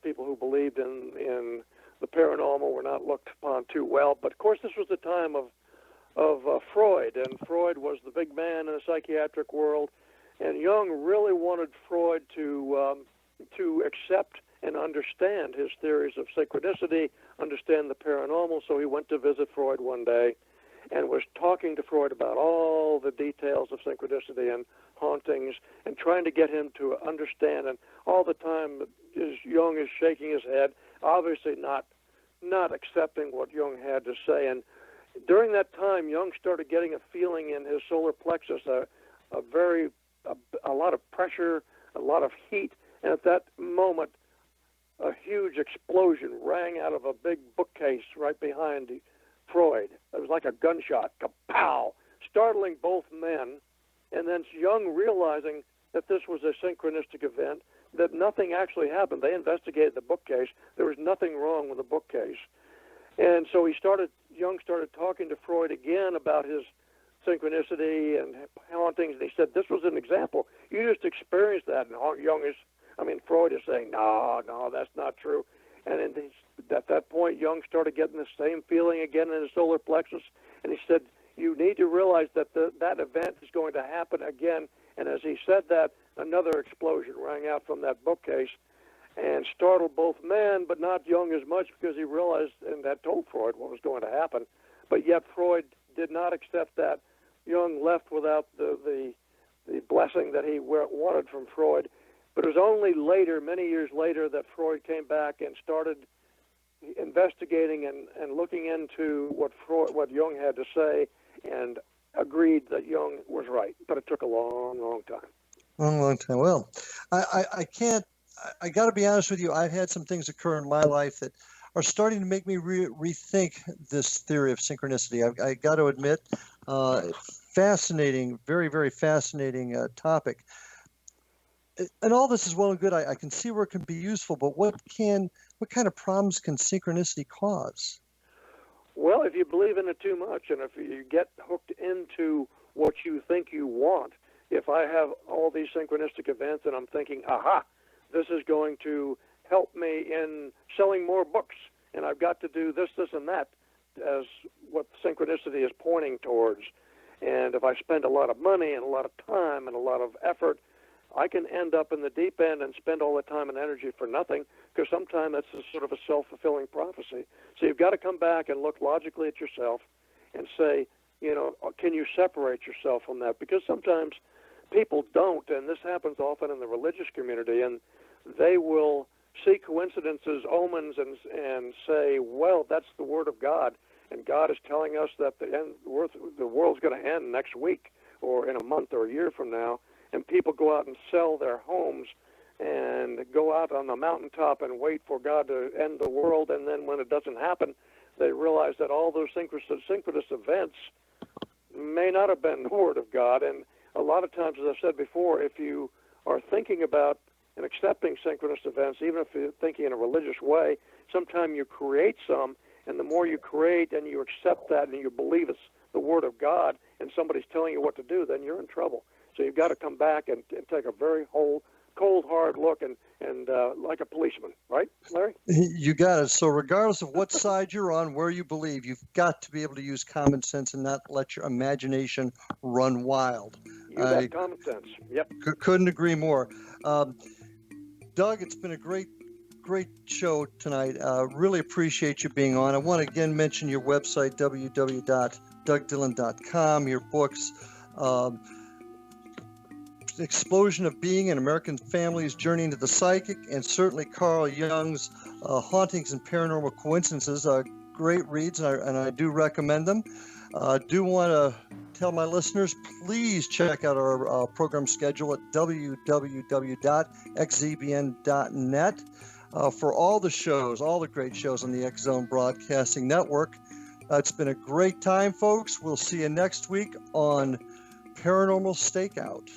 People who believed in the paranormal were not looked upon too well. But, of course, this was the time of Freud, and Freud was the big man in the psychiatric world. And Jung really wanted Freud to accept and understand his theories of synchronicity, understand the paranormal. So he went to visit Freud one day and was talking to Freud about all the details of synchronicity and hauntings and trying to get him to understand. And all the time, Jung is shaking his head, obviously not accepting what Jung had to say. And during that time, Jung started getting a feeling in his solar plexus, a lot of pressure, a lot of heat. And at that moment, a huge explosion rang out of a big bookcase right behind Freud. It was like a gunshot, kapow, startling both men. And then Jung, realizing that this was a synchronistic event, that nothing actually happened. They investigated the bookcase. There was nothing wrong with the bookcase. And so Jung started talking to Freud again about his synchronicity and hauntings, and he said, "This was an example. You just experienced that." And Freud is saying, no, that's not true. And at that point, Jung started getting the same feeling again in his solar plexus, and he said, "You need to realize that that event is going to happen again." And as he said that, another explosion rang out from that bookcase and startled both men, but not Jung as much, because he realized and had told Freud what was going to happen. But yet Freud did not accept that. Jung left without the blessing that he wanted from Freud. But it was only later, many years later, that Freud came back and started investigating and looking into what Jung had to say, and agreed that Jung was right. But it took a long, long time.
Long time. Well, I got to be honest with you. I've had some things occur in my life that are starting to make me rethink this theory of synchronicity. I got to admit, fascinating, very, very fascinating topic. And all this is well and good. I can see where it can be useful, but what kind of problems can synchronicity cause?
Well, if you believe in it too much, and if you get hooked into what you think you want, if I have all these synchronistic events and I'm thinking, aha, this is going to help me in selling more books, and I've got to do this, and that, as what synchronicity is pointing towards. And if I spend a lot of money and a lot of time and a lot of effort, I can end up in the deep end and spend all the time and energy for nothing, because sometimes that's a sort of a self-fulfilling prophecy. So you've got to come back and look logically at yourself and say, can you separate yourself from that? Because sometimes people don't, and this happens often in the religious community, and they will see coincidences, omens, and say, well, that's the word of God, and God is telling us that the world's going to end next week or in a month or a year from now. And people go out and sell their homes and go out on the mountaintop and wait for God to end the world. And then when it doesn't happen, they realize that all those synchronous events may not have been the Word of God. And a lot of times, as I've said before, if you are thinking about and accepting synchronous events, even if you're thinking in a religious way, sometimes you create some, And the more you create and you accept that and you believe it's the Word of God and somebody's telling you what to do, then you're in trouble. So you've got to come back and take a very cold, hard look and like a policeman, right, Larry?
You got it. So regardless of what side you're on, where you believe, you've got to be able to use common sense and not let your imagination run wild.
You got common sense. Yep.
Couldn't agree more. Doug, it's been a great show tonight. Really appreciate you being on. I want to again mention your website, www.dougdillon.com, your books, Explosion of Being, An American Family's Journey into the Psychic, and certainly Carl Jung's Hauntings and Paranormal Coincidences. Great reads, and I do recommend them. Do want to tell my listeners, please check out our program schedule at www.xzbn.net for all the shows, all the great shows on the X Zone Broadcasting Network. It's been a great time, folks. We'll see you next week on Paranormal Stakeout.